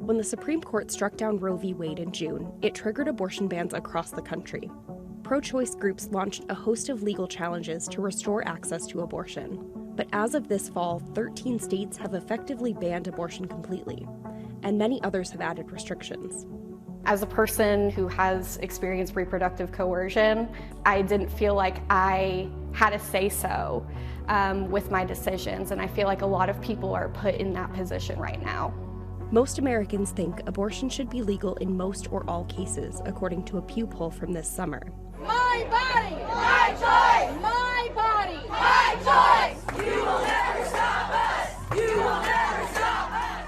When the Supreme Court struck down Roe v. Wade in June, it triggered abortion bans across the country. Pro-choice groups launched a host of legal challenges to restore access to abortion. But as of this fall, 13 states have effectively banned abortion completely, and many others have added restrictions. As a person who has experienced reproductive coercion, I didn't feel like I had a say-so with my decisions, and I feel like a lot of people are put in that position right now. Most Americans think abortion should be legal in most or all cases, according to a Pew poll from this summer. My body, my choice. My body, my choice. You will never stop us. You will never stop us.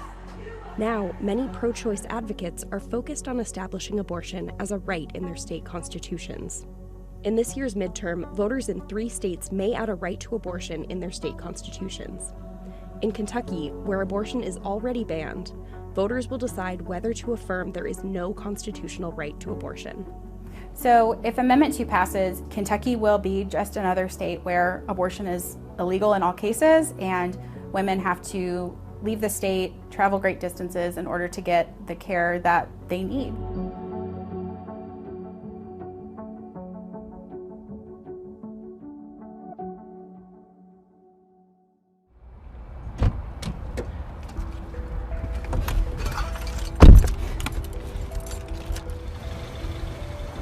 Now, many pro-choice advocates are focused on establishing abortion as a right in their state constitutions. In this year's midterm, voters in 3 states may add a right to abortion in their state constitutions. In Kentucky, where abortion is already banned, voters will decide whether to affirm there is no constitutional right to abortion. So if Amendment 2 passes, Kentucky will be just another state where abortion is illegal in all cases, and women have to leave the state, travel great distances in order to get the care that they need.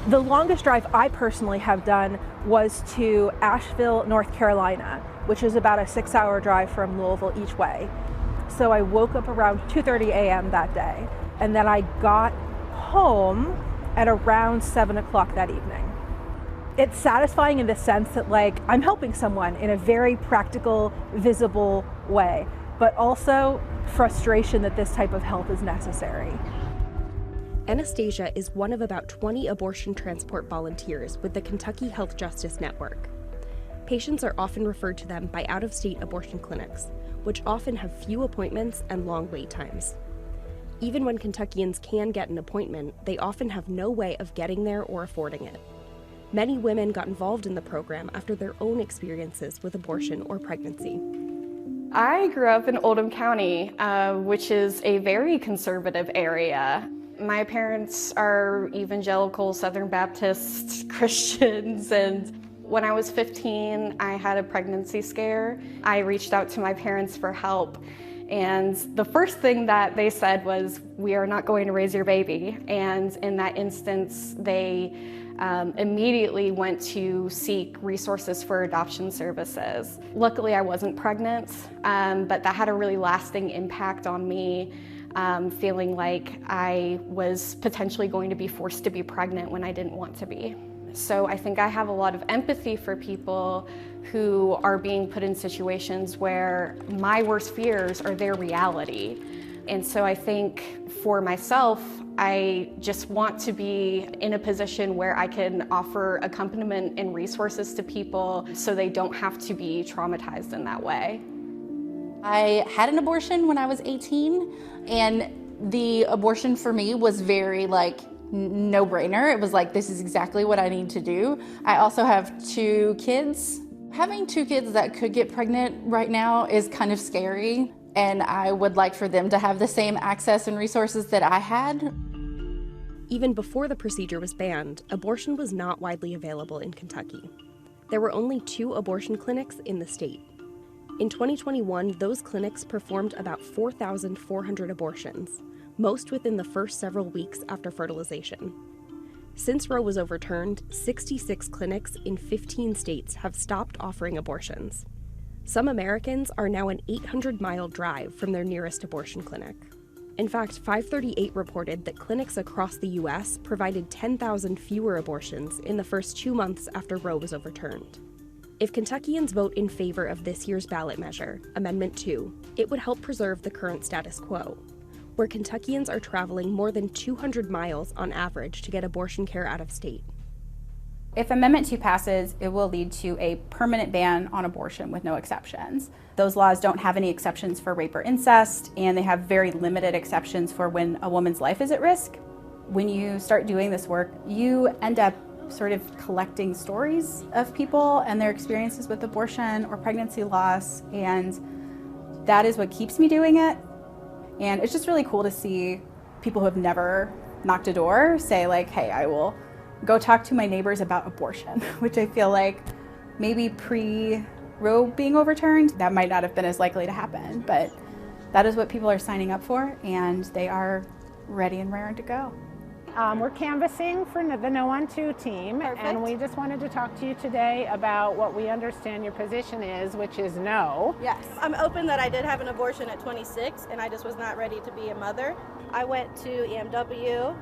The longest drive I personally have done was to Asheville, North Carolina, which is about a 6-hour drive from Louisville each way. So I woke up around 2:30 a.m. that day, and then I got home at around 7 o'clock that evening. It's satisfying in the sense that, like, I'm helping someone in a very practical, visible way, but also frustration that this type of help is necessary. Anastasia is one of about 20 abortion transport volunteers with the Kentucky Health Justice Network. Patients are often referred to them by out-of-state abortion clinics, which often have few appointments and long wait times. Even when Kentuckians can get an appointment, they often have no way of getting there or affording it. Many women got involved in the program after their own experiences with abortion or pregnancy. I grew up in Oldham County, which is a very conservative area. My parents are evangelical Southern Baptist Christians, and when I was 15, I had a pregnancy scare. I reached out to my parents for help, and the first thing that they said was, "We are not going to raise your baby." And in that instance, they immediately went to seek resources for adoption services. Luckily, I wasn't pregnant, but that had a really lasting impact on me. Feeling like I was potentially going to be forced to be pregnant when I didn't want to be. So I think I have a lot of empathy for people who are being put in situations where my worst fears are their reality. And so I think for myself, I just want to be in a position where I can offer accompaniment and resources to people so they don't have to be traumatized in that way. I had an abortion when I was 18, and the abortion for me was very no-brainer. It was like, this is exactly what I need to do. I also have 2 kids. Having 2 kids that could get pregnant right now is kind of scary, and I would like for them to have the same access and resources that I had. Even before the procedure was banned, abortion was not widely available in Kentucky. There were only 2 abortion clinics in the state. In 2021, those clinics performed about 4,400 abortions, most within the first several weeks after fertilization. Since Roe was overturned, 66 clinics in 15 states have stopped offering abortions. Some Americans are now an 800-mile drive from their nearest abortion clinic. In fact, 538 reported that clinics across the U.S. provided 10,000 fewer abortions in the first 2 months after Roe was overturned. If Kentuckians vote in favor of this year's ballot measure, Amendment 2, it would help preserve the current status quo, where Kentuckians are traveling more than 200 miles on average to get abortion care out of state. If Amendment 2 passes, it will lead to a permanent ban on abortion with no exceptions. Those laws don't have any exceptions for rape or incest, and they have very limited exceptions for when a woman's life is at risk. When you start doing this work, you end up sort of collecting stories of people and their experiences with abortion or pregnancy loss, and that is what keeps me doing it. And it's just really cool to see people who have never knocked a door say like, hey, I will go talk to my neighbors about abortion, which I feel like maybe pre-Roe being overturned, that might not have been as likely to happen, but that is what people are signing up for, and they are ready and raring to go. We're canvassing for the No on 2 team. Perfect. And we just wanted to talk to you today about what we understand your position is, which is no. Yes. I'm open that I did have an abortion at 26 and I just was not ready to be a mother. I went to EMW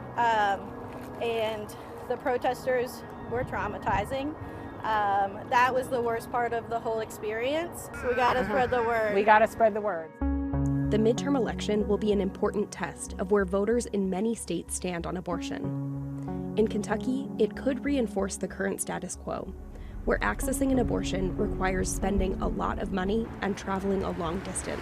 and the protesters were traumatizing. That was the worst part of the whole experience. So we gotta spread the word. We gotta spread the word. The midterm election will be an important test of where voters in many states stand on abortion. In Kentucky, it could reinforce the current status quo, where accessing an abortion requires spending a lot of money and traveling a long distance.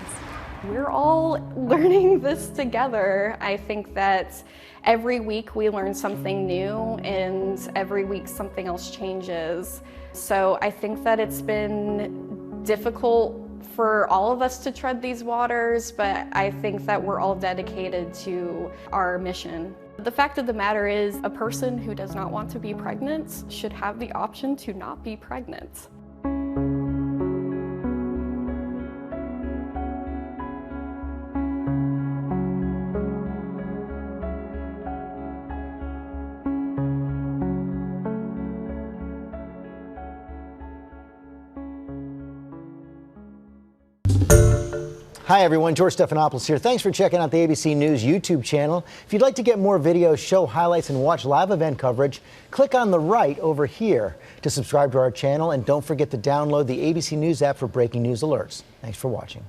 We're all learning this together. I think that every week we learn something new, and every week something else changes. So I think that it's been difficult for all of us to tread these waters, but I think that we're all dedicated to our mission. The fact of the matter is, a person who does not want to be pregnant should have the option to not be pregnant. Hi everyone, George Stephanopoulos here. Thanks for checking out the ABC News YouTube channel. If you'd like to get more videos, show highlights, and watch live event coverage, click on the right over here to subscribe to our channel, and don't forget to download the ABC News app for breaking news alerts. Thanks for watching.